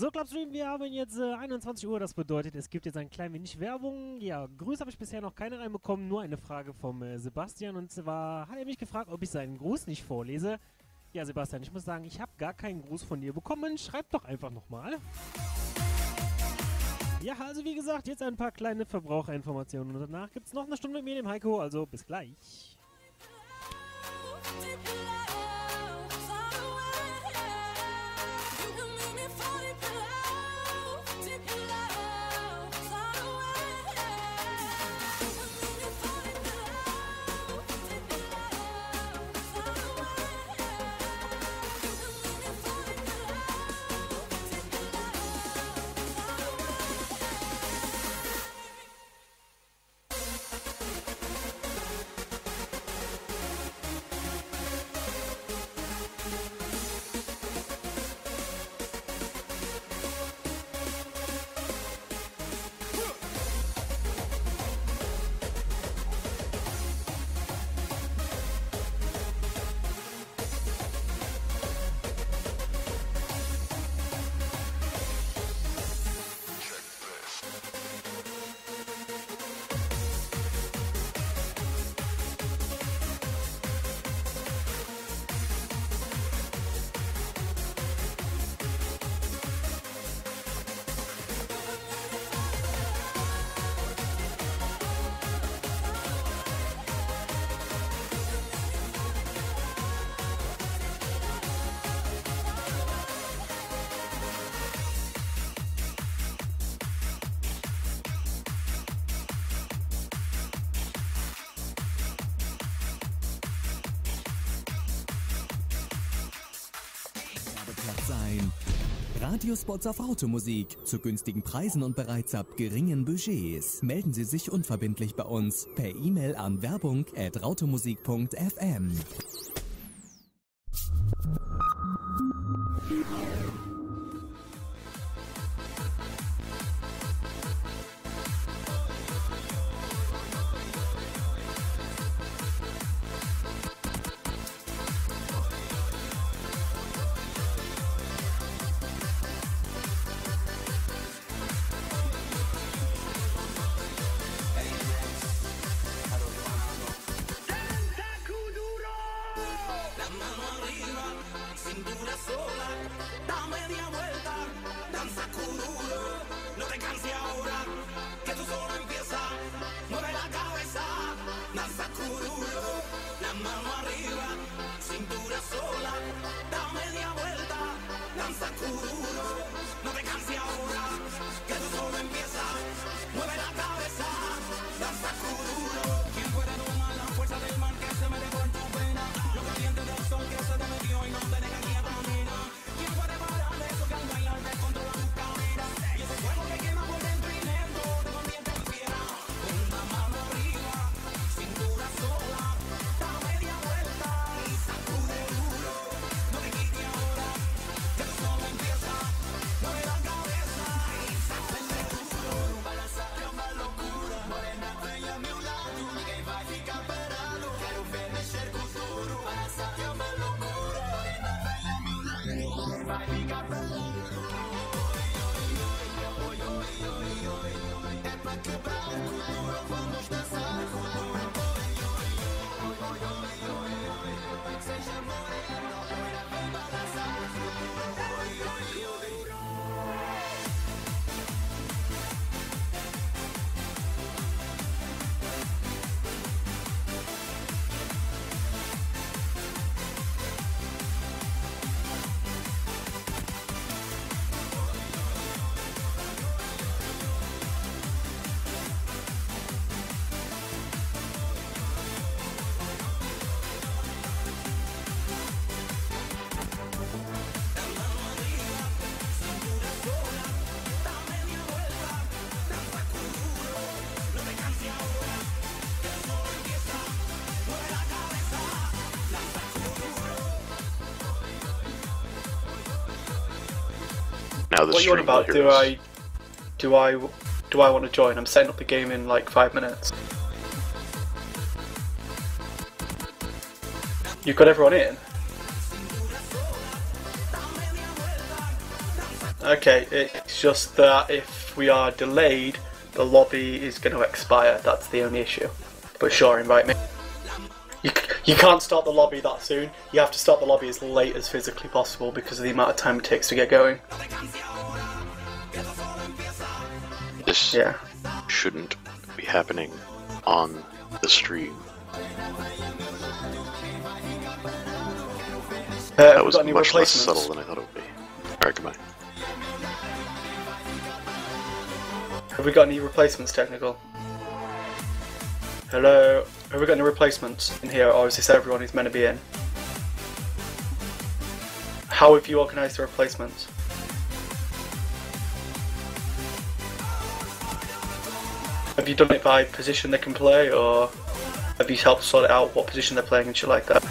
So, Clubstream, wir haben jetzt 21 Uhr, das bedeutet, es gibt jetzt ein klein wenig Werbung. Ja, Grüße habe ich bisher noch keine reinbekommen, nur eine Frage vom Sebastian. Und zwar hat er mich gefragt, ob ich seinen Gruß nicht vorlese. Ja, Sebastian, ich muss sagen, ich habe gar keinen Gruß von dir bekommen. Schreib doch einfach nochmal. Ja, also wie gesagt, jetzt ein paar kleine Verbraucherinformationen. Und danach gibt es noch eine Stunde mit mir, dem Heiko, also bis gleich. Sein. Radiospots auf Automusik zu günstigen Preisen und bereits ab geringen Budgets. Melden Sie sich unverbindlich bei uns per E-Mail an werbung@rautomusik.fm. What are you on about? Do I want to join? I'm setting up the game in like 5 minutes. You've got everyone in? Okay, it's just that if we are delayed, the lobby is going to expire. That's the only issue. But sure, invite me. You can't start the lobby that soon. You have to start the lobby as late as physically possible because of the amount of time it takes to get going. This shouldn't be happening on the stream. That was much less subtle than I thought it would be. Alright, goodbye. Have we got any replacements, technical? Hello? Have we got any replacements in here, or is this everyone who's meant to be in? How have you organised the replacements? Have you done it by position they can play, or have you helped sort out what position they're playing and shit like that?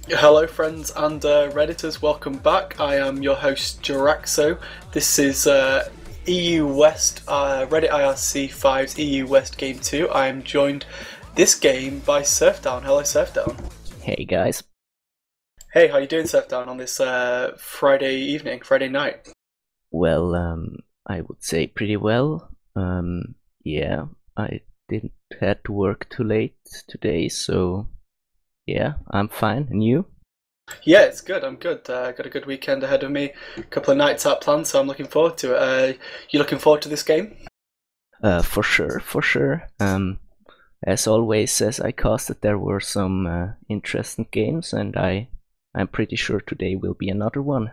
Hello friends and Redditors, welcome back. I am your host Jiraxo. This is EU West, Reddit IRC 5's EU West Game 2. I am joined this game by Surfdown. Hello Surfdown. Hey guys. Hey, how you doing Surfdown on this Friday evening, Friday night? Well, I would say pretty well. Yeah, I didn't have to work too late today, so yeah, I'm fine. And you? Yeah, it's good. I'm good. Got a good weekend ahead of me. A couple of nights out planned, so I'm looking forward to it. You looking forward to this game? For sure, for sure. As always, as I casted, there were some interesting games, and I'm pretty sure today will be another one.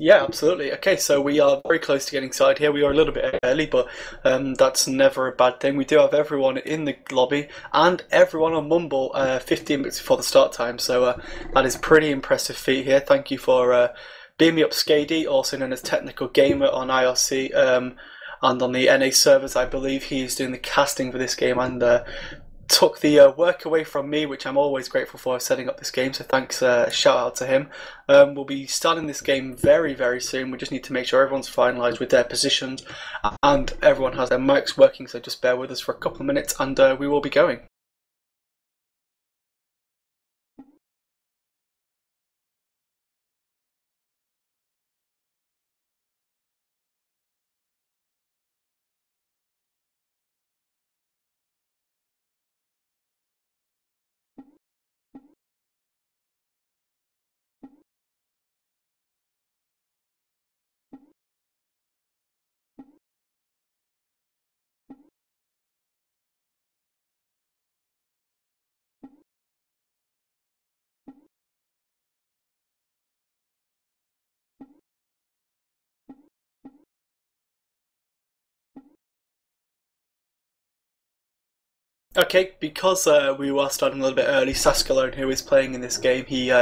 Yeah, absolutely. Okay, so we are very close to getting started here. We are a little bit early, but that's never a bad thing. We do have everyone in the lobby and everyone on Mumble 15 minutes before the start time, so that is pretty impressive feat here. Thank you for being me up, Skady, also known as Technical Gamer on IRC, and on the NA servers. I believe he's doing the casting for this game and took the work away from me, which I'm always grateful for setting up this game, so thanks, shout out to him. We'll be starting this game very, very soon. We just need to make sure everyone's finalised with their positions and everyone has their mics working, so just bear with us for a couple of minutes and we will be going. Okay, because we were starting a little bit early, Saskalone, who is playing in this game, he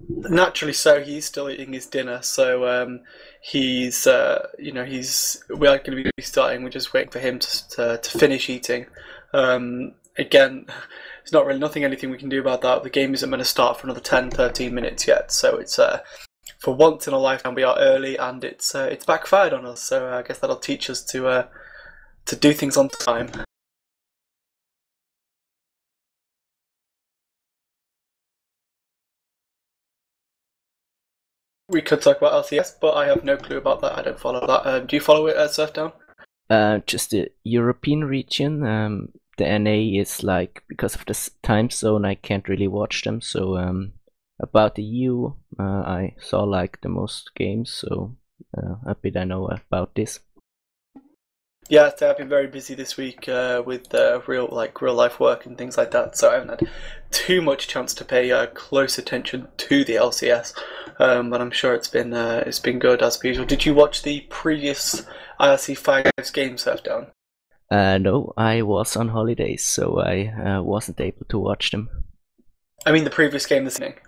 naturally so he's still eating his dinner, so he's we are going to be starting. We're just waiting for him to finish eating. Again, there's not really anything we can do about that. The game isn't going to start for another 10-13 minutes yet, so it's for once in a lifetime we are early, and it's backfired on us. So I guess that'll teach us to do things on time. We could talk about LCS, but I have no clue about that. I don't follow that. Do you follow it at Surfdown? Just the European region. The NA is like, because of the time zone, I can't really watch them. So about the EU, I saw like the most games, so a bit I know about this. Yeah, I've been very busy this week with real life work and things like that, so I haven't had too much chance to pay close attention to the LCS. But I'm sure it's been good as per usual. Did you watch the previous IRC 5's game, Surfdown? No, I was on holidays, so I wasn't able to watch them. I mean the previous game this evening.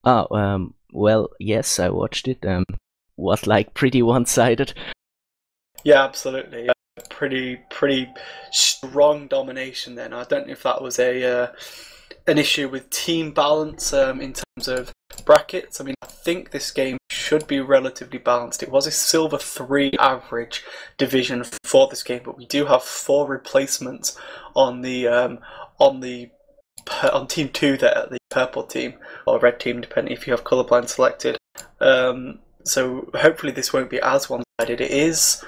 Oh, well, yes, I watched it. Was like pretty one-sided. Yeah, absolutely. Pretty strong domination then. I don't know if that was an issue with team balance in terms of brackets. I mean, I think this game should be relatively balanced. It was a Silver 3 average division for this game, but we do have 4 replacements on Team 2 there, the purple team, or red team, depending if you have colourblind selected. So hopefully this won't be as one-sided. It is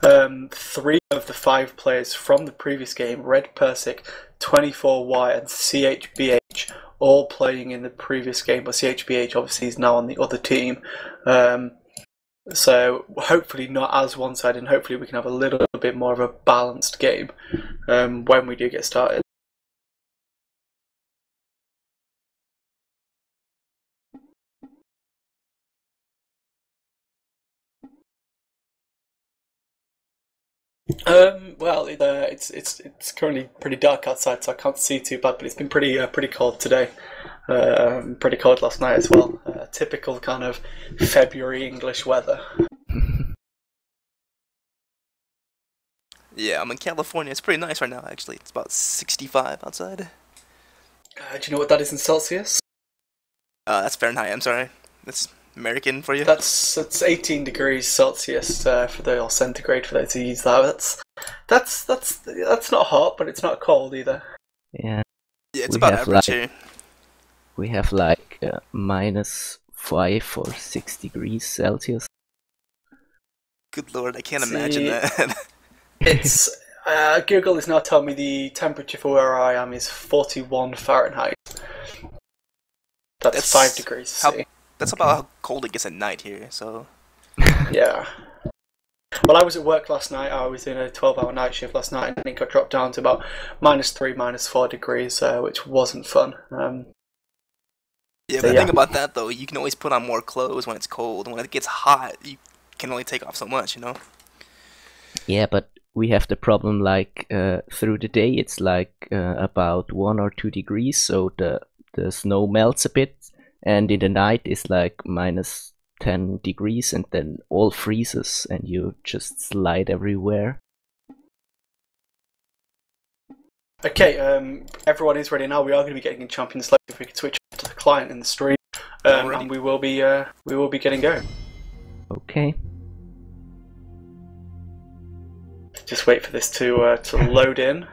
3 of the 5 players from the previous game, Red Persic, 24Y and CHBH, all playing in the previous game, but CHBH obviously is now on the other team. So hopefully not as one-sided, and hopefully we can have a little bit more of a balanced game when we do get started. Well, it's currently pretty dark outside, so I can't see too bad. But it's been pretty cold today. Pretty cold last night as well. Typical kind of February English weather. Yeah, I'm in California. It's pretty nice right now, actually. It's about 65 outside. Do you know what that is in Celsius? That's Fahrenheit. I'm sorry. That's American for you. That's 18 degrees Celsius for the or centigrade for those who use that. That's not hot, but it's not cold either. Yeah. Yeah, it's about average here. We have like -5 or 6 degrees Celsius. Good lord, I can't imagine that. It's Google is now telling me the temperature for where I am is 41 Fahrenheit. That's 5 degrees C. That's about how cold it gets at night here, so... Yeah. Well, I was at work last night. I was in a 12-hour night shift last night, and it got dropped down to about -3, -4 degrees, which wasn't fun. Yeah, but the thing about that, though, you can always put on more clothes when it's cold. When it gets hot, you can only take off so much, you know? Yeah, but we have the problem, like, through the day it's like about 1 or 2 degrees, so the snow melts a bit, and in the night it's like -10 degrees, and then all freezes, and you just slide everywhere. Okay, everyone is ready now. We are going to be getting in Champions League. If we could switch to the client in the stream, and we will be getting going. Okay. Just wait for this to load in.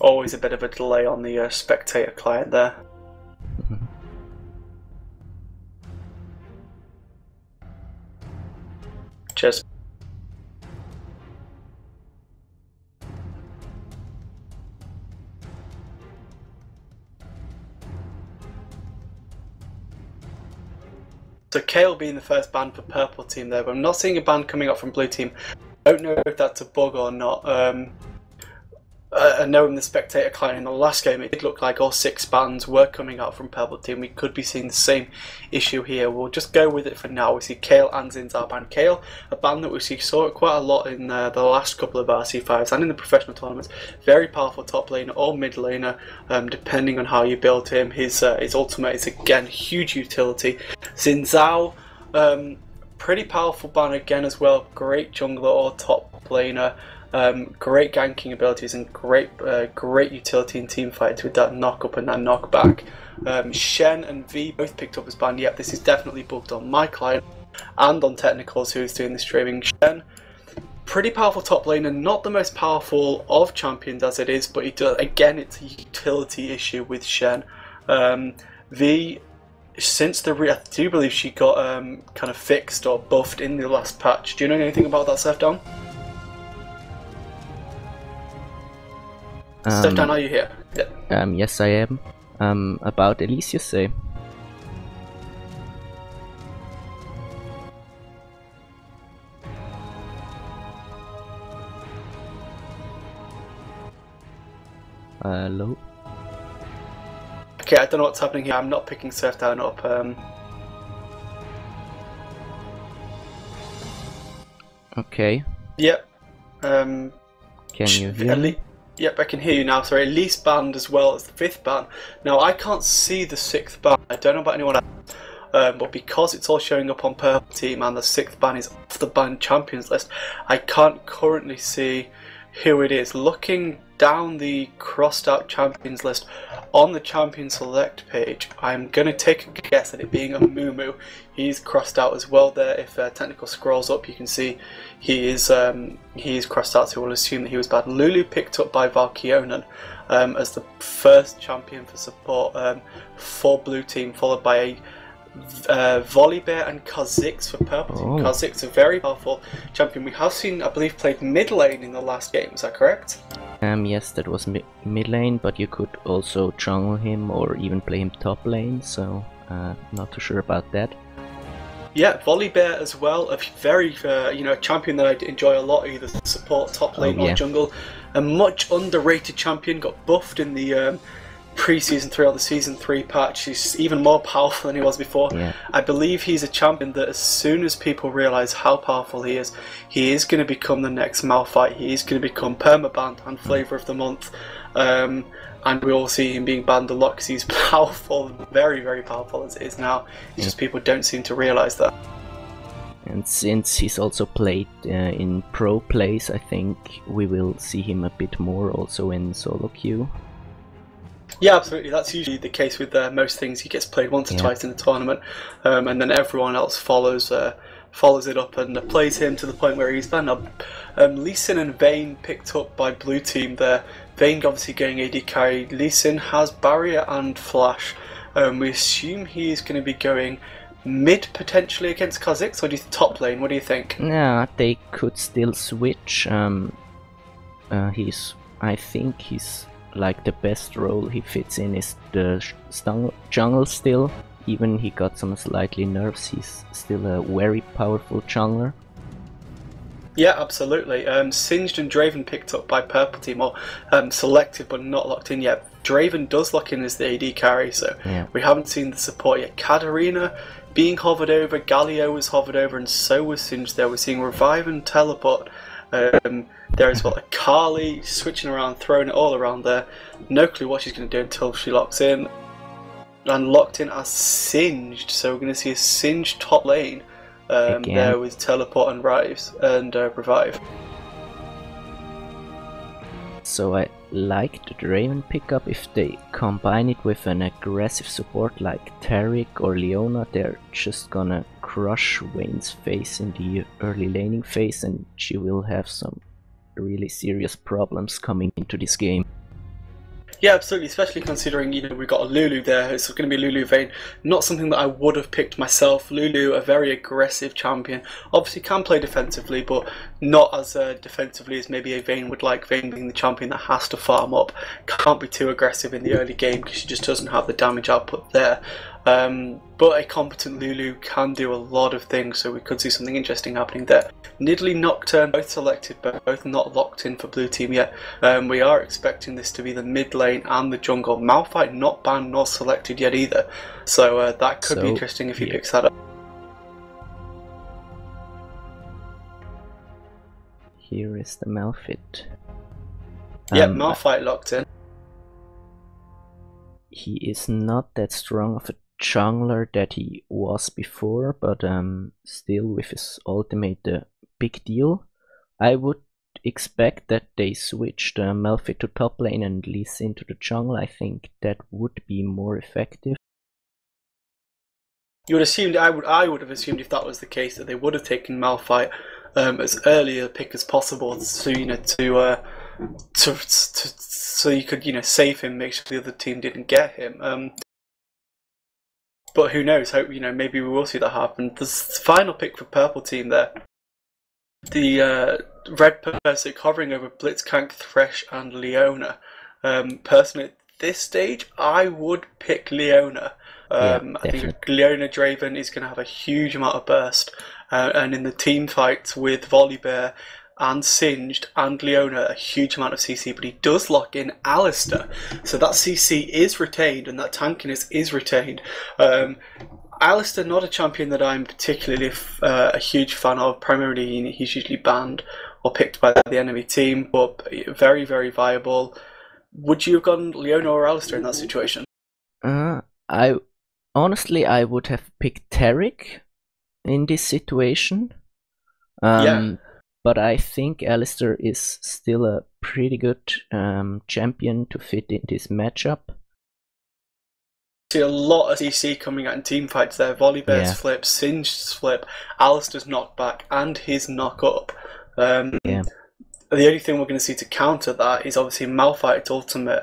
Always a bit of a delay on the spectator client there. Cheers. So Kale being the first ban for purple team there, but I'm not seeing a ban coming up from blue team. I don't know if that's a bug or not. I know in the spectator client in the last game it did look like all 6 bans were coming out from purple team. We could be seeing the same issue here. We'll just go with it for now. We see Kale and Zinzar ban. Kale, a ban that we saw quite a lot in the last couple of RC5s and in the professional tournaments. Very powerful top laner or mid laner, depending on how you build him. His ultimate is again huge utility. Zinzao, pretty powerful ban again as well. Great jungler or top laner. Great ganking abilities and great utility in team fights with that knock up and that knockback. Shen and V both picked up as ban. Yep, this is definitely bugged on my client and on Technicals, who's doing the streaming. Shen, pretty powerful top laner, not the most powerful of champions as it is, but it does, again, it's a utility issue with Shen. V, since I do believe she got kind of fixed or buffed in the last patch. Do you know anything about that, Sefdown? Sefdown, are you here? Yeah. Yes, I am. About Elise, you say? Hello? Okay, I don't know what's happening here. I'm not picking Sefdown up. Okay. Yep. Can you hear me? Yep, I can hear you now. Sorry, Elise banned as well as the 5th ban. Now, I can't see the 6th ban. I don't know about anyone else. But because it's all showing up on purple team and the 6th ban is off the banned champions list, I can't currently see who it is. Looking down the crossed out champions list on the champion select page, I'm going to take a guess at it being a Mumu. He's crossed out as well there. If Technical scrolls up, you can see he is crossed out, so we'll assume that he was bad. Lulu picked up by Valkyonen as the first champion for support for blue team, followed by a Volibear and Kha'Zix for purple team. Kha'Zix, a very powerful champion. We have seen, I believe, played mid lane in the last game, is that correct? Yes, that was mid lane, but you could also jungle him or even play him top lane, so not too sure about that. Yeah, Volibear as well, a very, a champion that I enjoy a lot, either support, top lane or jungle. A much underrated champion, got buffed in the pre-season 3 or the season 3 patch. He's even more powerful than he was before. Yeah. I believe he's a champion that as soon as people realise how powerful he is going to become the next Malphite. He is going to become permabanned and flavour of the month. And we all see him being banned a lot because he's powerful, very, very powerful as it is now. It's just people don't seem to realise that. And since he's also played in pro plays, I think we will see him a bit more also in solo queue. Yeah, absolutely. That's usually the case with most things. He gets played once or twice in a tournament, and then everyone else follows it up and plays him to the point where he's banned. Lee Sin and Vayne picked up by blue team there. Vayne obviously going AD carry. Lee Sin has barrier and flash. We assume he's going to be going mid potentially against Kha'Zix, or do you top lane? What do you think? Yeah, they could still switch. I think he's like the best role he fits in is the jungle still. Even he got some slightly nerfs, he's still a very powerful jungler. Yeah, absolutely. Singed and Draven picked up by purple team, or selected but not locked in yet. Draven does lock in as the AD carry, so we haven't seen the support yet. Katarina being hovered over, Galio was hovered over, and so was Singed there. We're seeing Revive and Teleport there as well. Carly switching around, throwing it all around there. No clue what she's going to do until she locks in. And locked in as Singed, so we're going to see a Singed top lane there with Teleport and Revive. So I like the Draven pickup. If they combine it with an aggressive support like Taric or Leona, they're just gonna crush Vayne's face in the early laning phase, and she will have some really serious problems coming into this game. Yeah, absolutely, especially considering, we've got a Lulu there. It's going to be Lulu Vayne. Not something that I would have picked myself. Lulu, a very aggressive champion. Obviously can play defensively, but not as defensively as maybe a Vayne would like. Vayne being the champion that has to farm up. Can't be too aggressive in the early game because she just doesn't have the damage output there. But a competent Lulu can do a lot of things, so we could see something interesting happening there. Nidalee Nocturne, both selected, but both not locked in for blue team yet. We are expecting this to be the mid lane and the jungle. Malphite not banned nor selected yet either, so that could be interesting if he picks that up. Here is the Malphite. Yeah, Malphite locked in. He is not that strong of a jungler that he was before, but still with his ultimate a big deal. I would expect that they switched Malphite to top lane and Lee Sin to the jungle. I think that would be more effective. You would assume, I would have assumed if that was the case that they would have taken Malphite as early a pick as possible, so so you could save him, make sure the other team didn't get him. But who knows? Hope maybe we will see that happen. The final pick for purple team there, the red Persic hovering over Blitzcrank, Thresh, and Leona. Personally, at this stage, I would pick Leona. I think Leona Draven is going to have a huge amount of burst, and in the team fights with Volibear and Singed and Leona, a huge amount of CC, but he does lock in Alistar, so that CC is retained and that tankiness is retained. Alistar, not a champion that I'm particularly a huge fan of. Primarily he's usually banned or picked by the enemy team, but very, very viable. Would you have gone Leona or Alistar in that situation? Honestly, I would have picked Taric in this situation. But I think Alistar is still a pretty good champion to fit in this matchup. See a lot of CC coming out in team fights there. Volibear's flip, Singed's flip, Alistar's knockback, and his knock up. The only thing we're going to see to counter that is obviously Malphite's ultimate.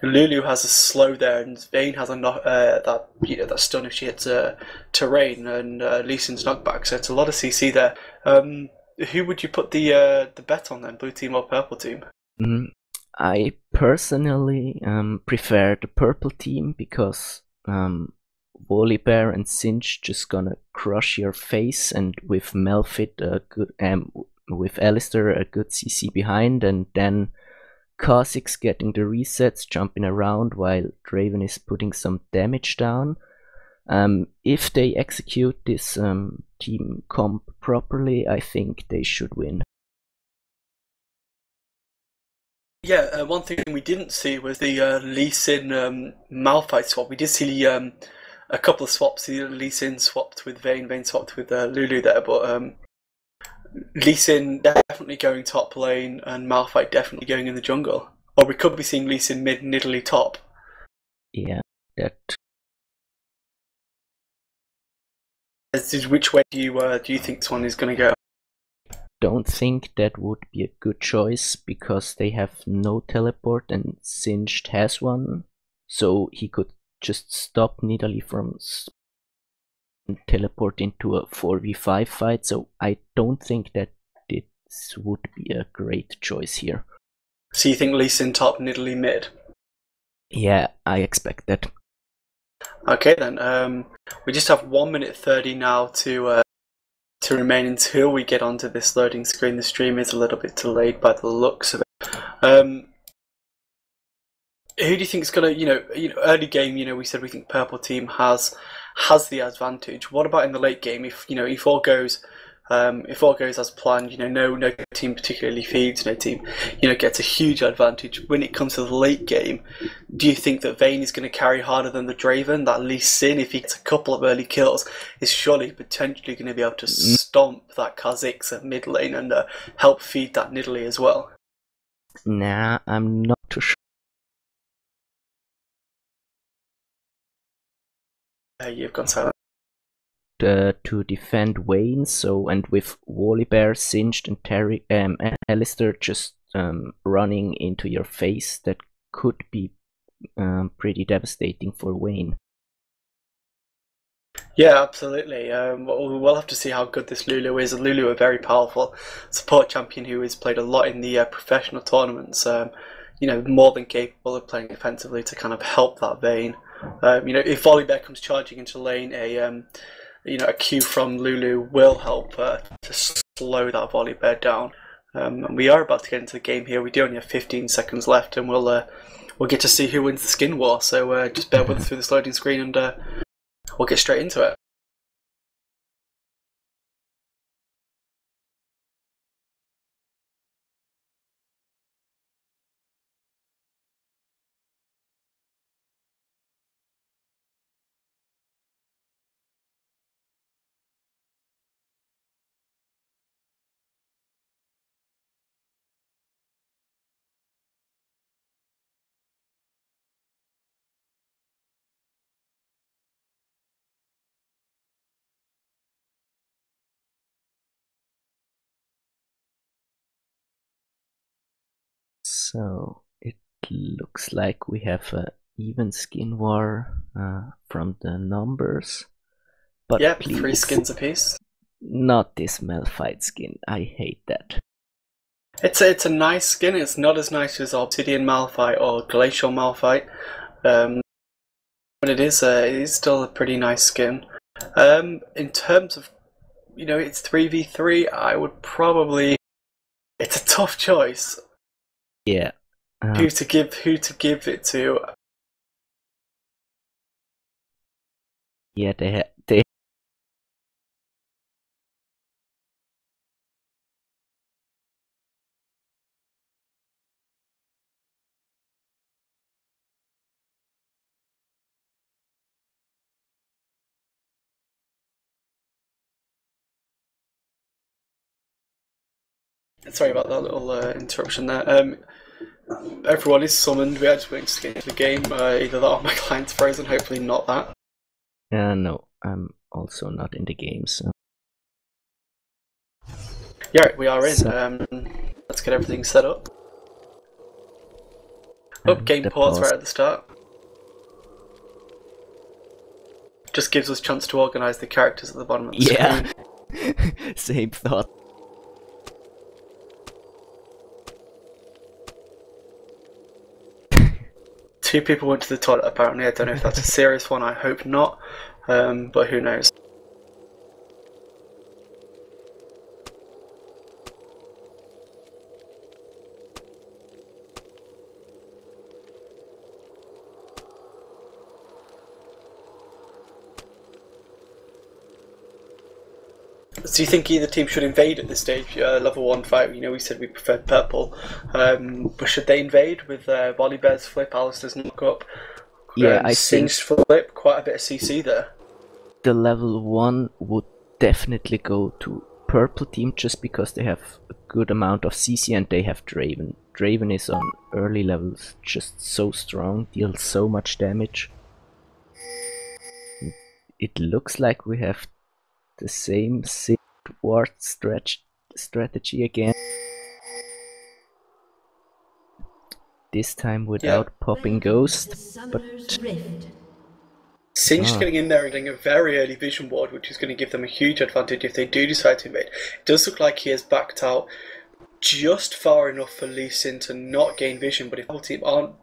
Lulu has a slow there, and Vayne has a that stun if she hits terrain, and Lee Sin's knockback. So it's a lot of CC there. Who would you put the bet on then, blue team or purple team? I personally prefer the purple team because Volibear and Singed just gonna crush your face, and with Malphite with Alistar a good CC behind, and then Kha'Zix getting the resets, jumping around while Draven is putting some damage down. If they execute this team comp properly, I think they should win. Yeah, one thing we didn't see was the Lee Sin Malphite swap. We did see a couple of swaps. Lee Sin swapped with Vayne, Vayne swapped with Lulu there, but Lee Sin definitely going top lane and Malphite definitely going in the jungle. or we could be seeing Lee Sin mid, Nidalee top. Yeah, that. Which way do you think this one is going to go? Don't think that would be a good choice because they have no teleport and Singed has one, so he could just stop Nidalee from teleport into a 4v5 fight, so I don't think that this would be a great choice here. So you think Lee Sin top, Nidalee mid? Yeah, I expect that. Okay then, we just have 1 minute 30 now to remain until we get onto this loading screen. The stream is a little bit delayed by the looks of it. Who do you think is gonna, early game? We said we think purple team has the advantage. What about in the late game? If all goes as planned, no team particularly feeds, no team, gets a huge advantage. When it comes to the late game, do you think that Vayne is going to carry harder than the Draven? That Lee Sin, if he gets a couple of early kills, is surely potentially going to be able to stomp that Kha'Zix at mid lane and help feed that Nidalee as well? Nah, I'm not too sure. You've gone silent. To defend Vayne, and with Volibear, Singed, and Alistair just running into your face, that could be pretty devastating for Vayne. Yeah, absolutely. We'll have to see how good this Lulu is. Lulu, a very powerful support champion who has played a lot in the professional tournaments. More than capable of playing defensively to kind of help that Vayne. If Volibear comes charging into lane, a Q from Lulu will help to slow that Volibear down. And we are about to get into the game here. We do only have 15 seconds left, and we'll get to see who wins the skin war. So just bear with us through this loading screen, and we'll get straight into it. So it looks like we have an even skin war from the numbers. But yeah, please, 3 skins apiece. Not this Malphite skin. I hate that. It's a nice skin. It's not as nice as Obsidian Malphite or Glacial Malphite, but it is still a pretty nice skin. In terms of, it's 3v3. I would probably. It's a tough choice. Yeah. Who to give it to? Yeah, they. Sorry about that little interruption there. Everyone is summoned. We are just waiting to get into the game. Either that or my client's frozen. Hopefully not that. No, I'm also not in the game, so. Yeah, we are in. Let's get everything set up. Game pause right at the start. Just gives us a chance to organise the characters at the bottom of the screen. Yeah, same thought. Two people went to the toilet apparently. I don't know if that's a serious one. I hope not, but who knows. So you think either team should invade at this stage? Level 1 fight, we said we preferred purple. But should they invade with Volibear's flip, Alistair's knock up? Yeah, I think Singed's flip, quite a bit of CC there. the level 1 would definitely go to purple team just because they have a good amount of CC and they have Draven. Draven is on early levels just so strong, deals so much damage. It looks like we have the same ward strategy again. This time without popping Ghost, but Singed getting in there and getting a very early vision ward, which is going to give them a huge advantage if they do decide to invade. It does look like he has backed out just far enough for Lee Sin to not gain vision, but if the whole team aren't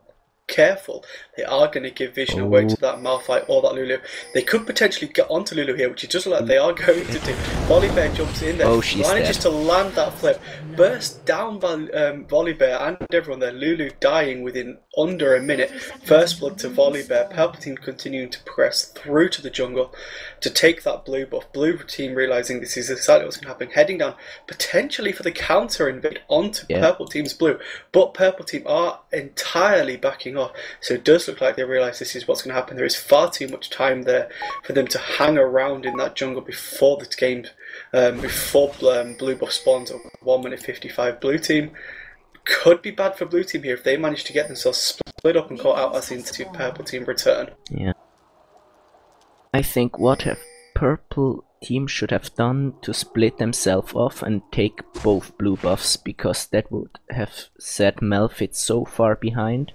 careful, they are going to give vision away to that Malphite or that Lulu. They could potentially get onto Lulu here, which it does look like they are going to do. Volibear jumps in there, manages to land that flip, bursts down by Volibear and everyone there. Lulu dying within under a minute. First blood to Volibear. Purple team continuing to progress through to the jungle to take that blue buff. Blue team realizing this is exactly what's going to happen, heading down potentially for the counter invade onto purple team's blue, but purple team are entirely backing off, so it does look like they realize this is what's going to happen. There is far too much time there for them to hang around in that jungle before the game, before blue buff spawns at 1 minute 55. Blue team could be bad for blue team here if they manage to get themselves split up and caught out as into purple team return. Yeah, I think what have purple team should have done to split themselves off and take both blue buffs, because that would have set Malphite so far behind.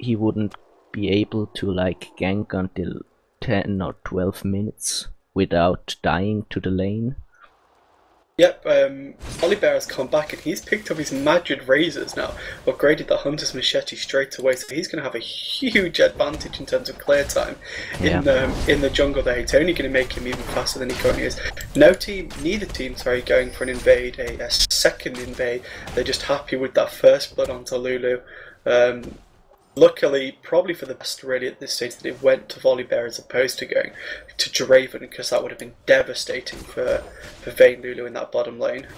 He wouldn't be able to like gank until 10 or 12 minutes without dying to the lane. Yep, Volibear has come back and he's picked up his Magic Razors now, upgraded the Hunter's Machete straight away, so he's going to have a huge advantage in terms of clear time in the jungle there. It's only going to make him even faster than he currently is. Neither team, going for an invade, a second invade. They're just happy with that first blood onto Lulu. Luckily, probably for the best really at this stage, that it went to Volibear as opposed to going to Draven, because that would have been devastating for Vayne Lulu in that bottom lane.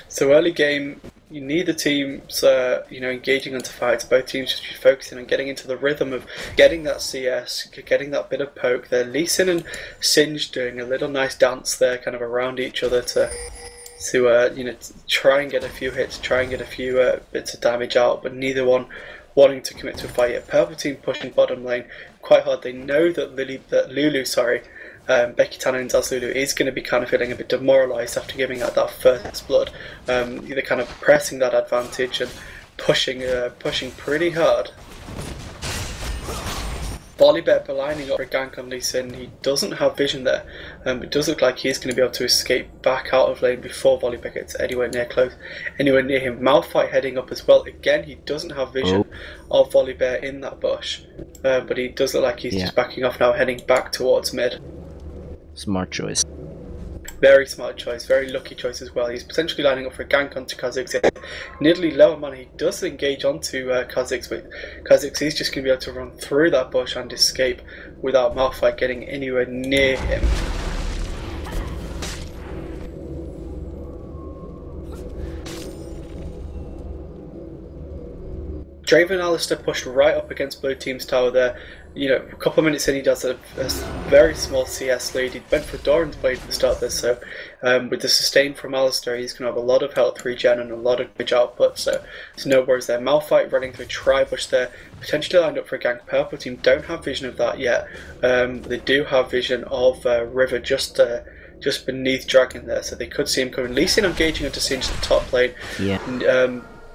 So early game, neither team's engaging into fights. Both teams just be focusing on getting into the rhythm of getting that CS, getting that bit of poke there. Lee Sin and Singe doing a little nice dance there, kind of around each other to try and get a few hits, try and get a few bits of damage out, but neither one wanting to commit to a fight yet. Purple team pushing bottom lane quite hard. They know that Lulu, Becky Tannen's as Lulu is going to be kind of feeling a bit demoralised after giving out that first blood. They're kind of pressing that advantage and pushing pretty hard. Volibear lining up for a gank on Lee Sin. He doesn't have vision there. It does look like he's going to be able to escape back out of lane before Volibear gets anywhere near him. Malphite heading up as well. Again, he doesn't have vision of Volibear in that bush, but he does look like he's just backing off now, heading back towards mid. Smart choice. Very smart choice, very lucky choice as well. He's potentially lining up for a gank onto Kha'Zix. Nearly lower mana, he does engage onto Kha'Zix, but Kha'Zix is just going to be able to run through that bush and escape without Malphite getting anywhere near him. Draven and Alistair pushed right up against blue team's tower there. A couple of minutes in, he does a very small CS lead. He went for Doran's Blade at the start of this, so with the sustain from Alistair, he's going to have a lot of health regen and a lot of damage output, so there's no worries there. Malphite running through Tri-Bush there, potentially lined up for a gank. Purple team don't have vision of that yet. They do have vision of River just beneath Dragon there, so they could see him coming. Lee Sin engaging into Singe the top lane.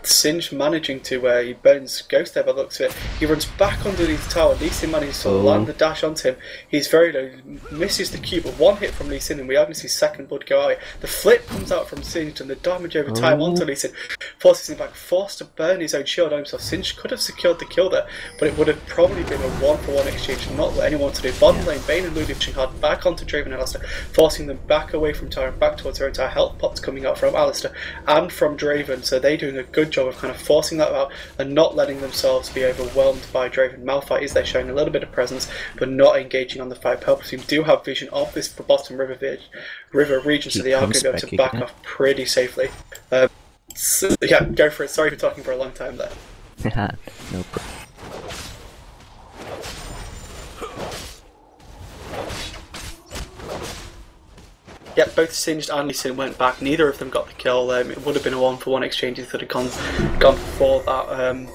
Singe managing to he burns Ghost there by the looks of it. He runs back underneath the tower. Lee Sin manages to land the dash onto him. He's very low, misses the Q, but one hit from Lee Sin and we are going to see second blood go out. The flip comes out from Singe and the damage over time onto Lee Sin forces him back, forced to burn his own shield on himself. Singe could have secured the kill there, but it would have probably been a 1-for-1 exchange, not what anyone to do. Bottom lane, Vayne and Lulu pushing hard back onto Draven and Alistair, forcing them back away from tower and back towards their entire health pots coming out from Alistair and from Draven, so they're doing a good job of kind of forcing that out and not letting themselves be overwhelmed by Draven. Malphite is there showing a little bit of presence but not engaging on the fight. Purple team do have vision of this bottom river region, so they are going to be able to back off pretty safely. So, yeah, go for it. Sorry for talking for a long time there. No problem. Yeah, both Singed and Lee Sin went back. Neither of them got the kill. It would have been a 1-for-1 exchange if they'd have gone for that.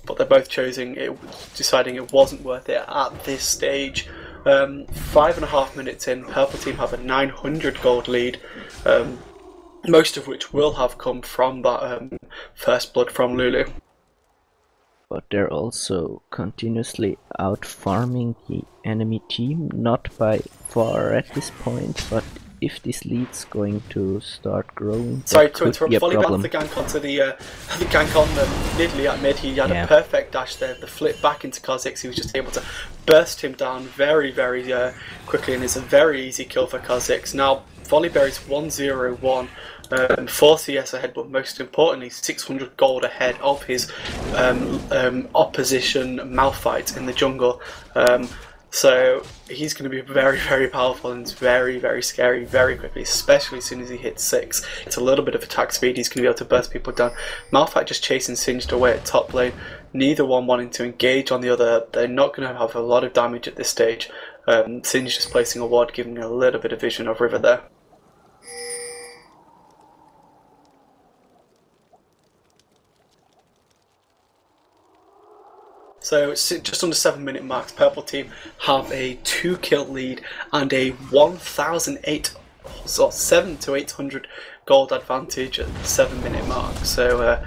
But they're both deciding it wasn't worth it at this stage. 5.5 minutes in, Purple Team have a 900 gold lead, most of which will have come from that first blood from Lulu. But they're also continuously out farming the enemy team, not by far at this point, but if this lead's going to start growing, sorry that to could be a interrupt. Volley problem. the gank onto the gank on Nidley at mid. He had a perfect dash there. The flip back into Kha'Zix. He was just able to burst him down very, very quickly, and it's a very easy kill for Kha'Zix. Now Volibear's 101. 4 CS ahead, but most importantly 600 gold ahead of his opposition Malphite in the jungle. So he's going to be very, very powerful, and it's very, very scary very quickly, especially as soon as he hits 6. It's a little bit of attack speed, he's going to be able to burst people down. Malphite just chasing Singed away at top lane, neither one wanting to engage on the other. They're not going to have a lot of damage at this stage. Singed just placing a ward, giving a little bit of vision of River there. So it's just under 7-minute marks. Purple Team have a 2-kill lead and a 7 to 800 gold advantage at the 7-minute mark. So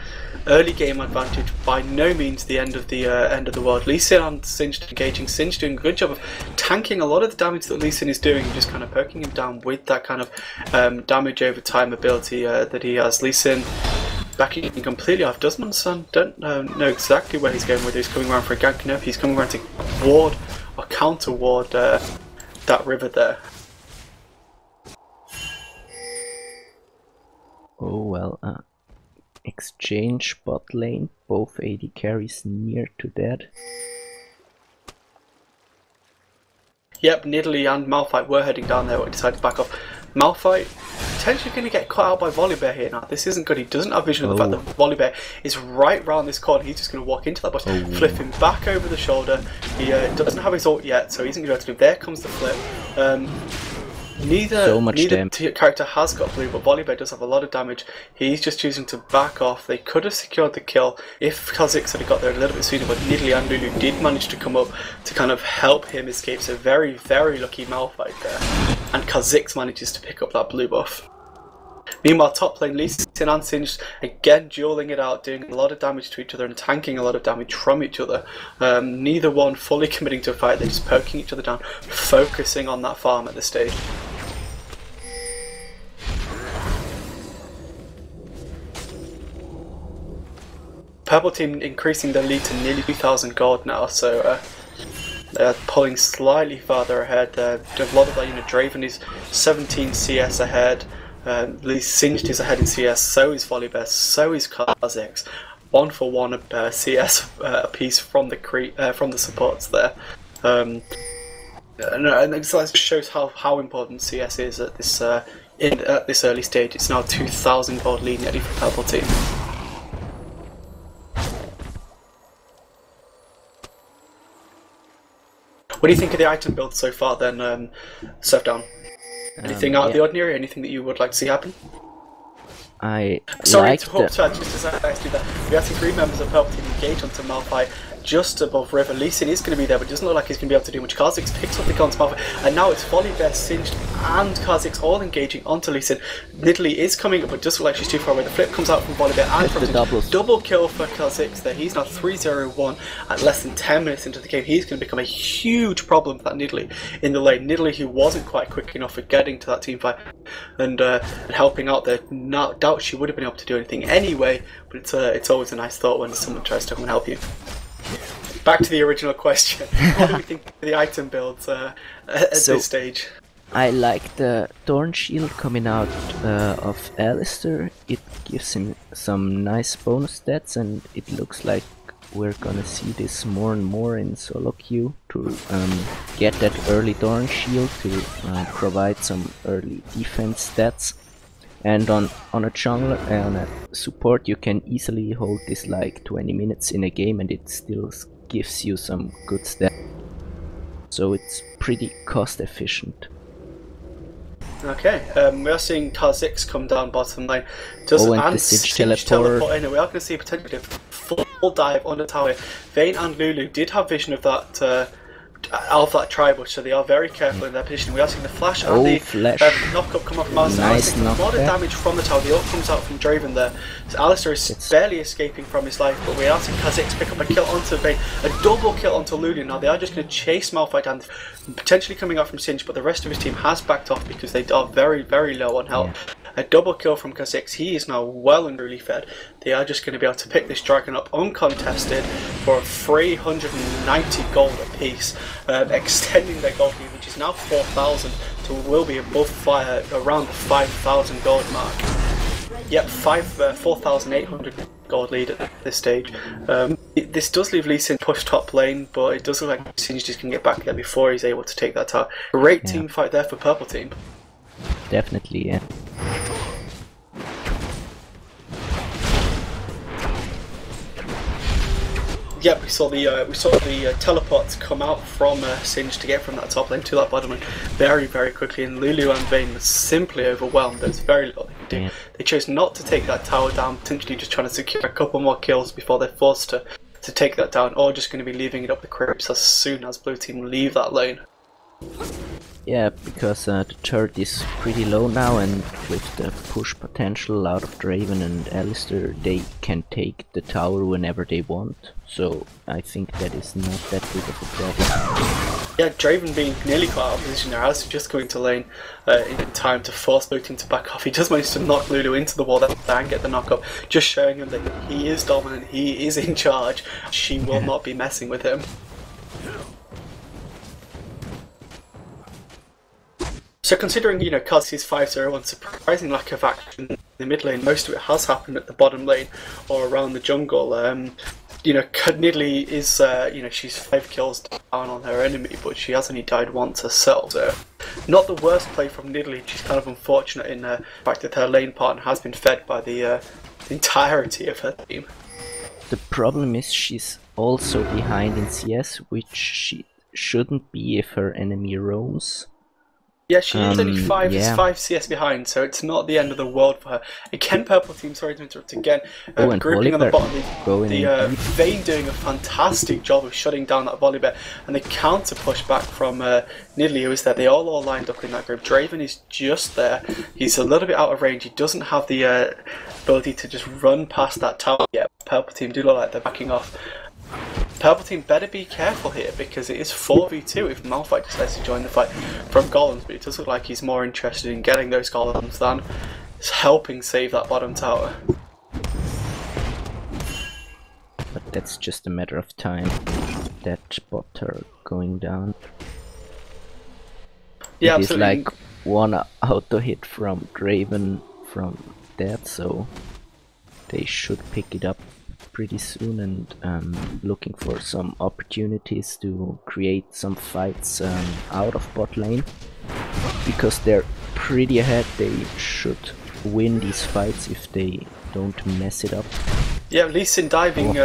early game advantage, by no means the end of the world. Lee Sin and Singed engaging. Singed doing a good job of tanking a lot of the damage that Lee Sin is doing, just kind of poking him down with that kind of damage over time ability that he has. Lee Sin backing completely off Dustman's son. Don't know exactly where he's going, whether he's coming around for a gank. No, he's coming around to ward or counter ward that River there. Oh well, exchange bot lane, both AD carries near to dead. Yep, Nidalee and Malphite were heading down there, but decided to back off. Malphite potentially going to get caught out by Volibear here now. This isn't good. He doesn't have vision of the fact that Volibear is right round this corner. He's just going to walk into that bush, flip him back over the shoulder. He doesn't have his ult yet, so he isn't going to be able to do. There comes the flip. Neither character has got blue, but Volibear does have a lot of damage. He's just choosing to back off. They could have secured the kill if Kha'Zix had got there a little bit sooner, but Nidalee and Lulu did manage to come up to kind of help him escape. So very, very lucky Malphite there. And Kha'Zix manages to pick up that blue buff. Meanwhile, top lane, Lee Sin and Singed again dueling it out, doing a lot of damage to each other and tanking a lot of damage from each other. Neither one fully committing to a fight, they're just poking each other down, focusing on that farm at this stage. Purple Team increasing their lead to nearly 2,000 gold now, so they're pulling slightly farther ahead. A lot of that, Draven is 17 CS ahead. Lee Singed is ahead in CS, so is Volibear, so is Kha'Zix. 1-for-1 CS apiece from the supports there. And that shows how important CS is at this early stage. It's now 2,000 gold lead nearly for Purple Team. What do you think of the item build so far then, Surfdown? Anything out of the ordinary? Anything that you would like to see happen? Sorry to just as I do that. We have 3 members of Purple Team engage onto Malphite just above River. Lee Sin is going to be there, but it doesn't look like he's going to be able to do much. Kha'Zix picks up the gun to Malphite, and now it's Volibear, Singed, and Kha'Zix all engaging onto Lee Sin. Nidalee is coming up, but doesn't look like she's too far away. The flip comes out from Volibear and from Singed. Double kill for Kha'Zix there. He's now 3-0-1 at less than 10 minutes into the game. He's going to become a huge problem for that Nidalee in the lane. Nidalee, who wasn't quite quick enough for getting to that team fight and helping out there. No doubt she would have been able to do anything anyway, but it's always a nice thought when someone tries to come and help you. Back to the original question. What do we think of the item builds at this stage? I like the Thorn Shield coming out of Alistair. It gives him some nice bonus stats, and it looks like we're gonna see this more and more in solo queue to get that early Thorn Shield to provide some early defense stats. And on a jungler, on a support, you can easily hold this like 20 minutes in a game and it still gives you some good stats. So it's pretty cost efficient. Okay, we are seeing Kha'Zix come down bottom lane. And the Singe teleport. In. We are going to see potentially a full dive on the tower. Vayne and Lulu did have vision of that tri-bush, so they are very careful in their position. We are seeing the flash and the knock-up come off from Alistair. Nice a lot of damage from the tower. The ult comes out from Draven there. So Alistair is barely escaping from his life, but we are seeing Kha'Zix pick up a kill onto Vayne, a double kill onto Lulu. Now they are just going to chase Malphite down, potentially coming out from Singe, but the rest of his team has backed off because they are very, very low on health. Yeah. A double kill from Kha'Zix. He is now well and truly fed. They are just going to be able to pick this dragon up uncontested for 390 gold apiece, extending their gold lead, which is now 4,000, so will be above fire around the 5,000 gold mark. Yep, 4,800 gold lead at this stage. This does leave Lee Sin push top lane, but it does look like Singe just can get back there before he's able to take that tower. Great team fight there for purple team. Definitely, yeah. Yeah, we saw the teleports come out from Singe to get from that top lane to that bottom lane very, very quickly, and Lulu and Vayne were simply overwhelmed. There's very little they could do. They chose not to take that tower down, potentially just trying to secure a couple more kills before they're forced to take that down, or just going to be leaving it up the crypts as soon as blue team leave that lane. Yeah, because the turret is pretty low now, and with the push potential out of Draven and Alistair, they can take the tower whenever they want. So I think that is not that big of a problem. Yeah, Draven being nearly caught out of position there, Alistair just going to lane in time to force blue team to back off. He just managed to knock Lulu into the wall there and get the knock up, just showing him that he is dominant, he is in charge. She will not be messing with him. So considering, you know, Kha'Zix's 5-0 surprising lack of action in the mid lane, most of it has happened at the bottom lane or around the jungle. You know, Nidalee is, you know, she's 5 kills down on her enemy, but she has only died once herself. So not the worst play from Nidalee. She's kind of unfortunate in the fact that her lane partner has been fed by the entirety of her team. The problem is she's also behind in CS, which she shouldn't be if her enemy roams. Yeah, she is only 5 CS behind, so it's not the end of the world for her. Again, purple team, sorry to interrupt again, grouping on the bottom, Vayne doing a fantastic job of shutting down that Volibear, and the counter push back from Nidalee, who is there. They all lined up in that group. Draven is just there. He's a little bit out of range. He doesn't have the ability to just run past that tower yet. Purple team do look like they're backing off. Purple team better be careful here, because it is 4v2 if Malphite decides to join the fight from golems, but it does look like he's more interested in getting those golems than helping save that bottom tower. But that's just a matter of time, that bot turret going down. Yeah, it is absolutely. like one auto hit from Draven from that, so they should pick it up pretty soon, and looking for some opportunities to create some fights out of bot lane, because they're pretty ahead. They should win these fights if they don't mess it up. Yeah, Lee Sin diving,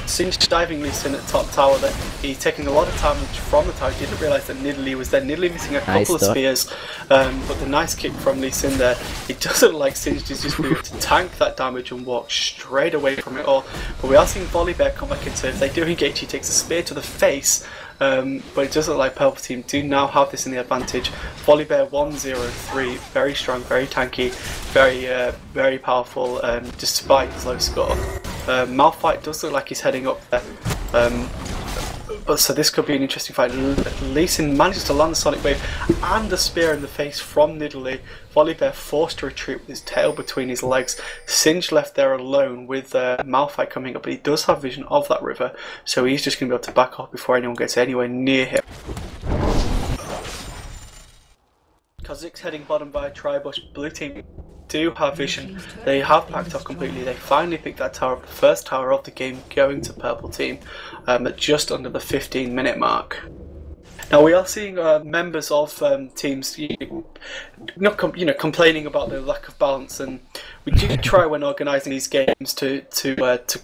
Singe diving Lee Sin at top tower there. He's taking a lot of damage from the tower. Didn't realise that Nidalee was there. Nidalee missing a couple of spears, but the nice kick from Lee Sin there. It doesn't like Singe is just able to tank that damage and walk straight away from it all. But we are seeing Volibear come back into it. If they do engage, he takes a spear to the face. But it does look like Purple Team do now have this in the advantage. Volibear 1-0-3, very strong, very tanky, very powerful, despite his low score. Malphite does look like he's heading up there. But so this could be an interesting fight. Lee Sin manages to land the Sonic Wave and a spear in the face from Nidalee. Volibear forced to retreat with his tail between his legs. Singe left there alone with Malphite coming up, but he does have vision of that river, so he's just going to be able to back off before anyone gets anywhere near him. Kha'Zix heading bottom by Tribush. Blue team do have vision. They have packed off completely. They finally picked that tower up, the first tower of the game, going to purple team at just under the 15-minute mark. Now we are seeing members of teams, complaining about the lack of balance, and we do try when organising these games to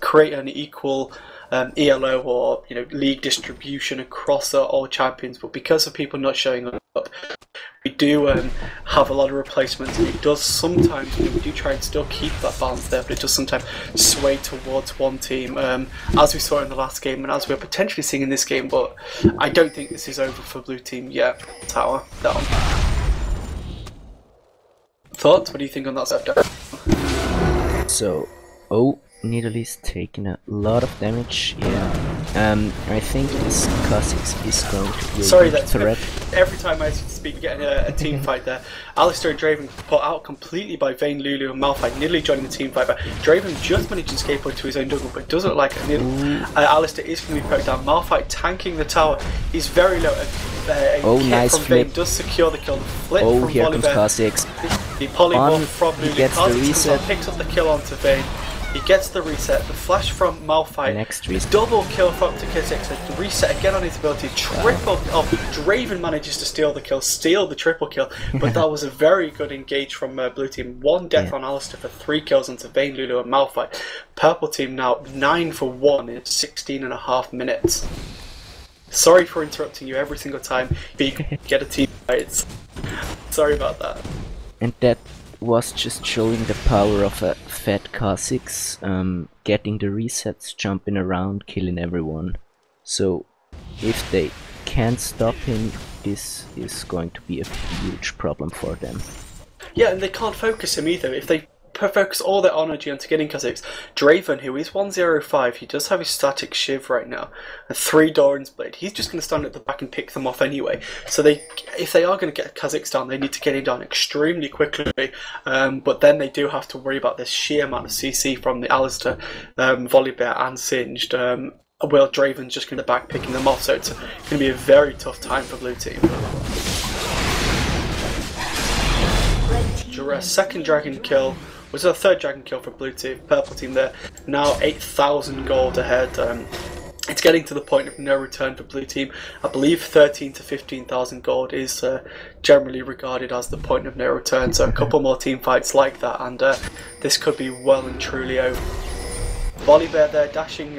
create an equal ELO or league distribution across all champions. But because of people not showing up, we do have a lot of replacements, and it does sometimes, we do try and still keep that balance there, but it does sometimes sway towards one team, as we saw in the last game and as we're potentially seeing in this game. But I don't think this is over for blue team yet. Tower down. Thoughts? What do you think on that set down? So, Nidalee taking a lot of damage. Yeah. I think this Kha'Zix is going to be a huge threat. Every time I speak, getting a team fight there. Alistair and Draven put out completely by Vayne, Lulu and Malphite. Nidalee joining the team fight, but Draven just managed to escape onto his own jungle, but it doesn't look like it. Alistair is going to be poked down. Malphite tanking the tower. He's very low. Nice flip. Vayne does secure the kill. The flip from here comes Kha'Zix. The polymorph from Lulu. Gets the reset. Picks up the kill onto Vayne. He gets the reset, the flash from Malphite, next reset. Double kill from Kha'Zix, the reset again on his ability, triple kill. Draven manages to steal the triple kill, but that was a very good engage from blue team. 1 death on Alistair for 3 kills onto Vayne, Lulu and Malphite. Purple team now 9 for 1 in 16.5 minutes. Sorry for interrupting you every single time you get a team fight. Sorry about that. And that was just showing the power of a fat Kha'Zix, getting the resets, jumping around, killing everyone. So if they can't stop him, this is going to be a huge problem for them. Yeah, and they can't focus him either. If they focus all their energy onto getting Kha'Zix, Draven, who is 105, he does have his static Shiv right now, and 3 Doran's Blade. He's just going to stand at the back and pick them off anyway. So if they are going to get Kha'Zix down, they need to get him down extremely quickly. But then they do have to worry about this sheer amount of CC from the Alistair, Volibear and Singed. Well, Draven's just going to back picking them off, so it's going to be a very tough time for blue team. Second dragon kill was a 3rd dragon kill for blue team. Purple team there now 8,000 gold ahead. It's getting to the point of no return for blue team. I believe 13 to 15,000 gold is generally regarded as the point of no return. So a couple more team fights like that, and this could be well and truly over. Volibear there dashing,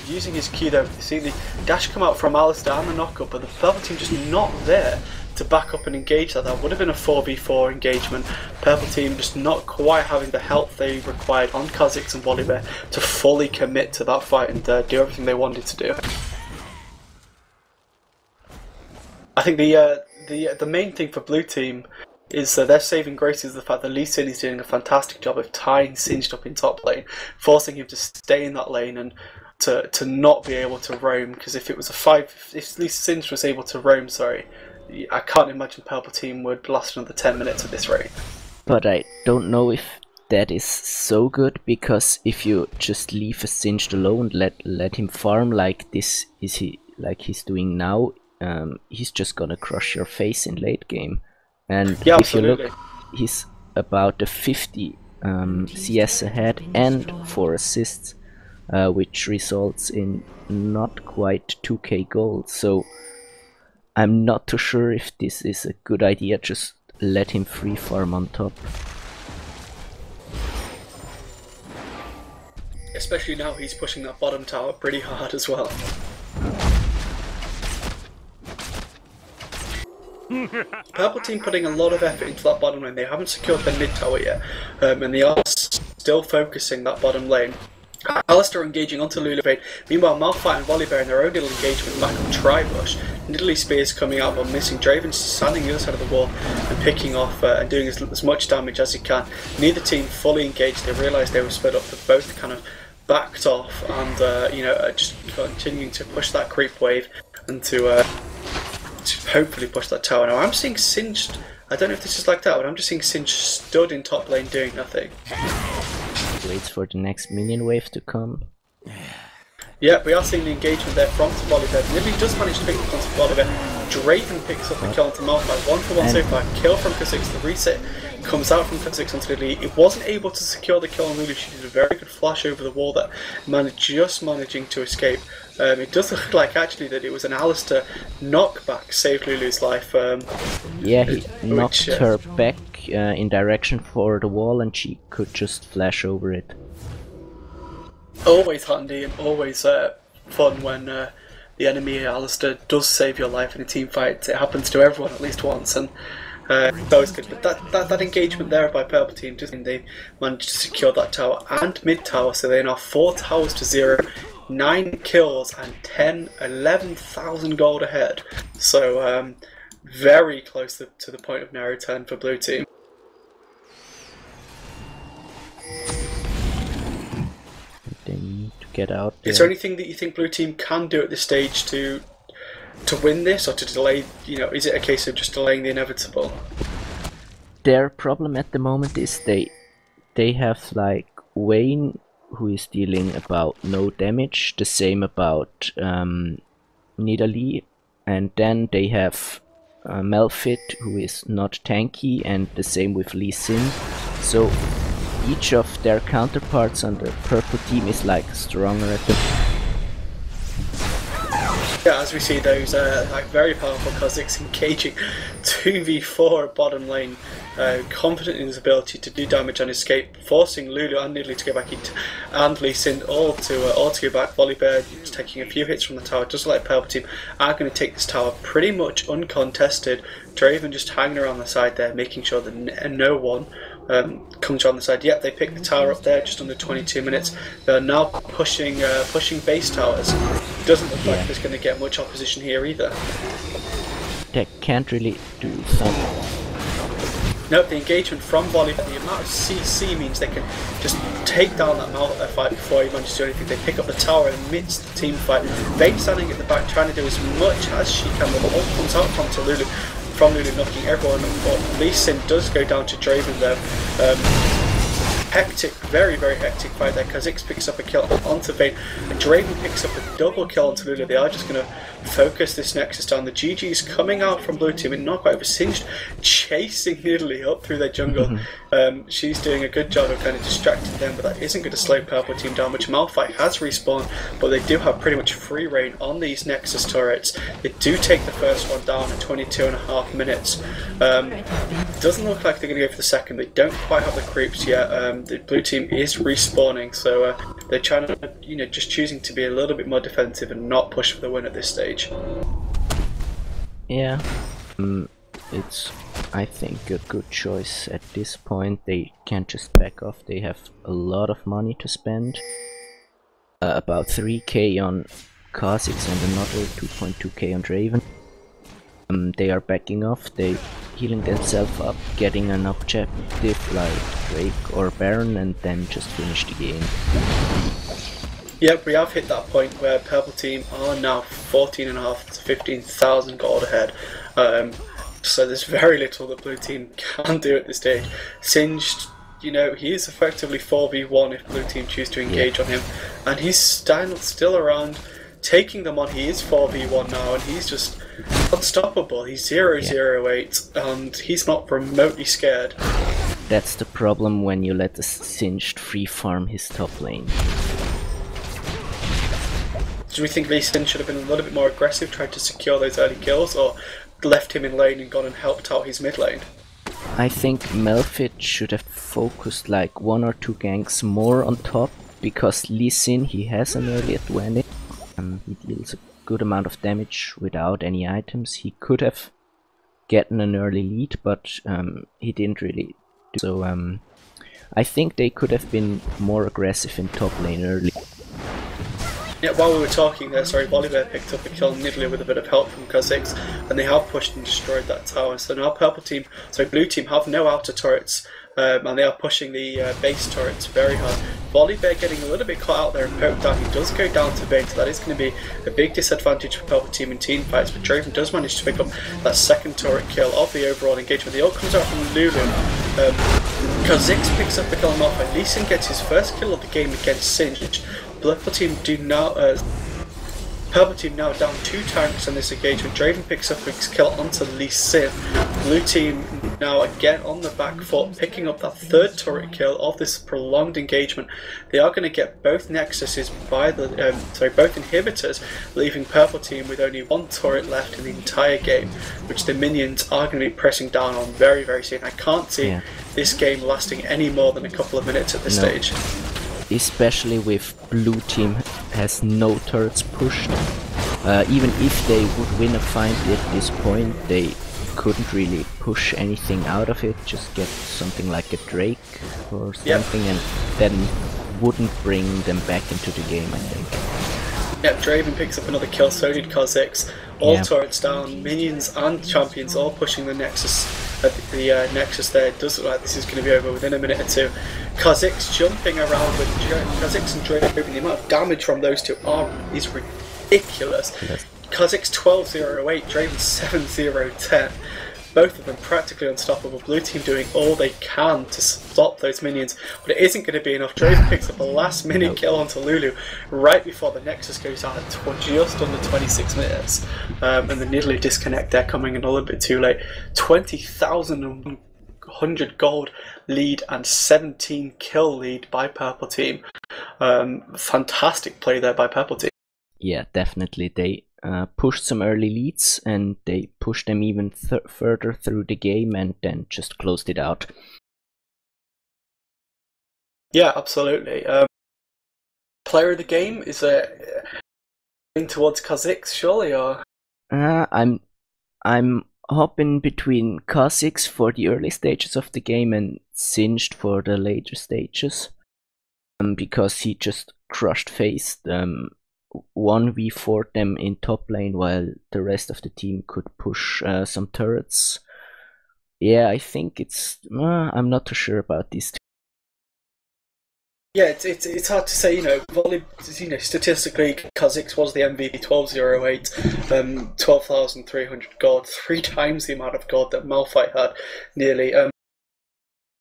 using his Q there. You see the dash come out from Alistair and the knockup, but the purple team just not there to back up and engage that. That would have been a 4v4 engagement. Purple team just not quite having the health they required on Kha'Zix and Volibear to fully commit to that fight and do everything they wanted to do. I think the main thing for blue team is their saving grace is the fact that Lee Sin is doing a fantastic job of tying Singed up in top lane, forcing him to stay in that lane and to not be able to roam, because if it was if Lee Sin was able to roam, I can't imagine Purple Team would last another 10 minutes at this rate. But I don't know if that is so good, because if you just leave a Singed alone, let him farm like this he's doing now, he's just gonna crush your face in late game. And yeah, if absolutely. you look, he's about a 50 CS ahead and 4 assists, which results in not quite 2k gold. So I'm not too sure if this is a good idea, just let him free farm on top. Especially now he's pushing that bottom tower pretty hard as well. Purple team putting a lot of effort into that bottom lane. They haven't secured their mid tower yet, and they are still focusing that bottom lane. Alistair engaging onto Lulu. Meanwhile, Malphite and Volibear in their own little engagement back on Tri-Bush. Nidalee Spears coming out but missing. Draven standing the other side of the wall and picking off and doing as much damage as he can. Neither team fully engaged. They realised they were split up, but both kind of backed off and just continuing to push that creep wave and to hopefully push that tower. Now I'm seeing Singed. I don't know if this is like that, but I'm just seeing Singed stood in top lane doing nothing. Waits for the next minion wave to come. Yeah, we are seeing the engagement there from Volibear. Nidalee does manage to pick the onto Volibear. Draven picks up the kill onto Malphite. 1 for 1 so far. Kill from Kha'Zix. The reset comes out from Kha'Zix onto Nidalee. It wasn't able to secure the kill on Lulu. She did a very good flash over the wall there. Just managing to escape. It does look like actually that it was an Alistair knockback saved Lulu's life. Yeah, he knocked her back in direction for the wall, and she could just flash over it. Always handy and always fun when the enemy Alistair does save your life in a team fight. It happens to everyone at least once, and that was good. But that engagement there by Purple Team, just they managed to secure that tower and mid tower, so they're now 4 towers to 0, 9 kills and 11,000 gold ahead. So very close to the point of no return for Blue Team. They need to get out there. Is there anything that you think Blue Team can do at this stage to win this, or to delay? You know, is it a case of just delaying the inevitable? Their problem at the moment is they have like Wayne, who is dealing about no damage, the same about Nidalee, and then they have Melfit, who is not tanky, and the same with Lee Sin. So each of their counterparts on the purple team is like stronger at the... Yeah, as we see those like very powerful Kha'Zix engaging 2v4 bottom lane, confident in his ability to do damage and escape, forcing Lulu and Nidalee to go back and Lee Sin all to go back. Volibear taking a few hits from the tower, just like Purple Team are going to take this tower pretty much uncontested. Draven just hanging around the side there, making sure that no one comes around the side. Yep, they picked the tower up there just under 22 minutes. They're now pushing base towers. Doesn't look like there's going to get much opposition here either. They can't really do something. Nope, the engagement from Volibear, the amount of CC means they can just take down that Malphite fight before he manages to do anything. They pick up the tower amidst the team fight. Vayne standing at the back trying to do as much as she can, but all comes out from Lulu. From Lulu knocking everyone up. Lee Sin does go down to Draven though. Hectic, very hectic fight there. Kha'Zix picks up a kill onto Vayne, and Draven picks up a double kill onto Lulu. They are just going to focus this Nexus down. The GG's coming out from Blue Team, and not quite oversinged, chasing Nidalee up through their jungle. She's doing a good job of kind of distracting them, but that isn't going to slow Purple Team down, which Malphite has respawned, but they do have pretty much free reign on these Nexus turrets. They do take the first one down at 22.5 minutes. Doesn't look like they're going to go for the second. They don't quite have the creeps yet. The Blue Team is respawning, so they're trying to, you know, just choosing to be a little bit more defensive and not push for the win at this stage. Yeah, it's, I think, a good choice at this point. They can't just back off. They have a lot of money to spend. About 3k on Kha'Zix and another 2.2k on Draven. They are backing off. They healing themselves up, getting an objective like Drake or Baron, and then just finish the game. Yep, we have hit that point where Purple Team are now 14.5 to 15,000 gold ahead. So there's very little that Blue Team can do at this stage. Singed, you know, he is effectively 4v1 if Blue Team choose to engage on him, and he's still around taking them on. He is 4v1 now, and he's just unstoppable. He's 008, and he's not remotely scared. That's the problem when you let the Singed free farm his top lane. Do we think Lee Sin should have been a little bit more aggressive, tried to secure those early kills, or left him in lane and gone and helped out his mid lane? I think Melfit should have focused like 1 or 2 ganks more on top, because Lee Sin, he has an early advantage. He deals a good amount of damage without any items. He could have gotten an early lead, but he didn't really do so. I think they could have been more aggressive in top lane early. Yeah, while we were talking there, sorry, Volibear picked up a kill on Nidalee with a bit of help from Kha'Zix, and they have pushed and destroyed that tower. So now Blue Team have no outer turrets, and they are pushing the base turrets very hard. Volibear getting a little bit caught out there and poked out. He does go down to Vayne, so that is going to be a big disadvantage for Purple Team in team fights, but Draven does manage to pick up that second turret kill of the overall engagement. The ult comes out from Lulu. Kha'Zix picks up the kill on Malphite. Lee Sin gets his first kill of the game against Singed. Purple Team now down 2 tanks on this engagement. Draven picks up his kill onto Lee Sin. Blue Team now again on the back foot, picking up that third turret kill of this prolonged engagement. They are going to get both Nexuses by the both inhibitors, leaving Purple Team with only one turret left in the entire game, which the minions are going to be pressing down on very, very soon. I can't see this game lasting any more than a couple of minutes at this stage. Especially with Blue Team has no turrets pushed. Even if they would win a fight at this point, they couldn't really push anything out of it, just get something like a Drake or something, and then wouldn't bring them back into the game, I think. Yeah, Draven picks up another kill, so did Kha'Zix. All turrets down, minions and champions all pushing the Nexus. The Nexus there. It does look like this is going to be over within a minute or two. Kha'Zix jumping around with Kha'Zix and Draven. The amount of damage from those two is ridiculous. Kha'Zix 12-0-8, Draven 7-0-10. Both of them practically unstoppable. Blue Team doing all they can to stop those minions, but it isn't going to be enough. Draven picks up a last minute kill onto Lulu right before the Nexus goes out at just under 26 minutes. And the Nidalee disconnect there coming in a little bit too late. 20,100 gold lead and 17 kill lead by Purple Team. Fantastic play there by Purple Team. Yeah, definitely. They pushed some early leads and they pushed them even further through the game and then just closed it out. Yeah, absolutely. Player of the game is going towards Kha'Zix, surely, or I'm hopping between Kha'Zix for the early stages of the game and Singed for the later stages, because he just crushed faced 1v4 them in top lane while the rest of the team could push some turrets. Yeah, I think it's... I'm not too sure about these two. Yeah, it's hard to say, statistically, Kha'Zix was the MVP 12-0-8, 12,300 gold, 3 times the amount of gold that Malphite had, nearly.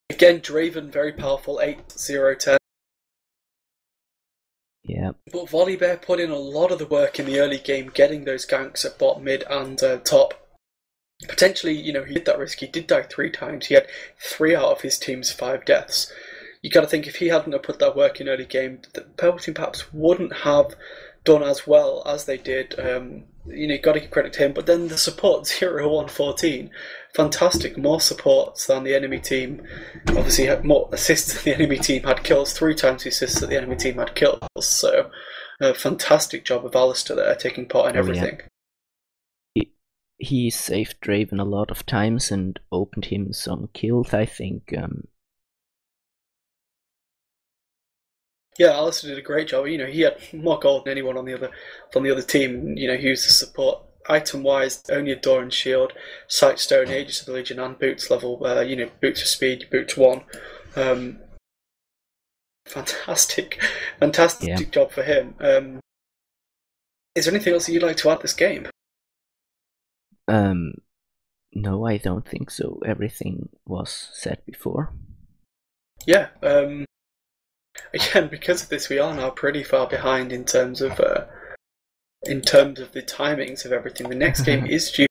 Again, Draven, very powerful, 8-0-10. Yeah. But Volibear put in a lot of the work in the early game, getting those ganks at bot, mid, and top. Potentially, he did that risk. He did die 3 times. He had 3 out of his team's 5 deaths. You got to think if he hadn't put that work in early game, the Purple Team perhaps wouldn't have done as well as they did. You got to give credit to him. But then the support 0-1-14, fantastic, more supports than the enemy team. Obviously, had more assists than the enemy team had kills. 3 times the assists that the enemy team had kills. So, fantastic job of Alistair there, taking part in everything. Yeah. He saved Draven a lot of times and opened him some kills, I think. Yeah, Alistair did a great job. He had more gold than anyone on the other team. He was the support. Item-wise, only a door and shield, Sightstone, Aegis of the Legion, and boots level. Boots for speed, boots 1. Fantastic job for him. Is there anything else that you'd like to add to this game? No, I don't think so. Everything was said before. Yeah. Again, because of this, we are now pretty far behind in terms of the timings of everything. The next game is due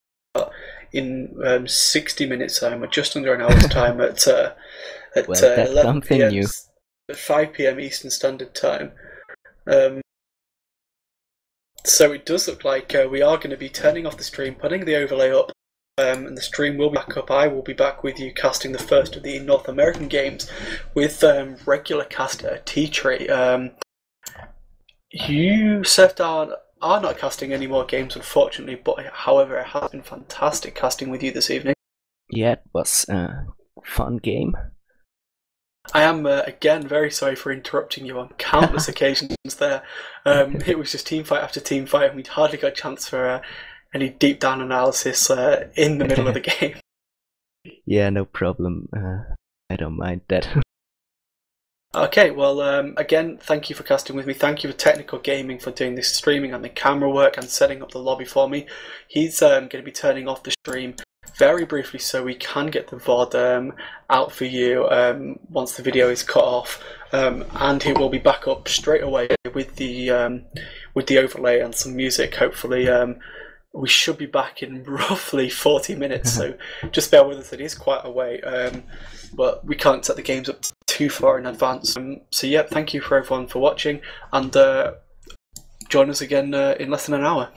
in 60 minutes time, or just under an hour's time at 11 p.m. At 5 p.m. Eastern Standard Time. So it does look like we are going to be turning off the stream, putting the overlay up. And the stream will be back up. I will be back with you casting the first of the North American games with regular caster T-Tree. You, Seth, are not casting any more games, unfortunately, but however, it has been fantastic casting with you this evening. Yeah, it was a fun game. I am, again, very sorry for interrupting you on countless occasions there. It was just team fight after team fight, and we hardly got a chance for any deep down analysis in the middle of the game. Yeah, no problem. I don't mind that. Okay, well, again, thank you for casting with me. Thank you for Technical Gaming for doing this streaming and the camera work and setting up the lobby for me. He's going to be turning off the stream very briefly so we can get the VOD out for you once the video is cut off. And he will be back up straight away with the overlay and some music, hopefully. we should be back in roughly 40 minutes, so just bear with us. It is quite a wait, but we can't set the games up too far in advance. So yeah, thank you for everyone for watching, and join us again in less than an hour.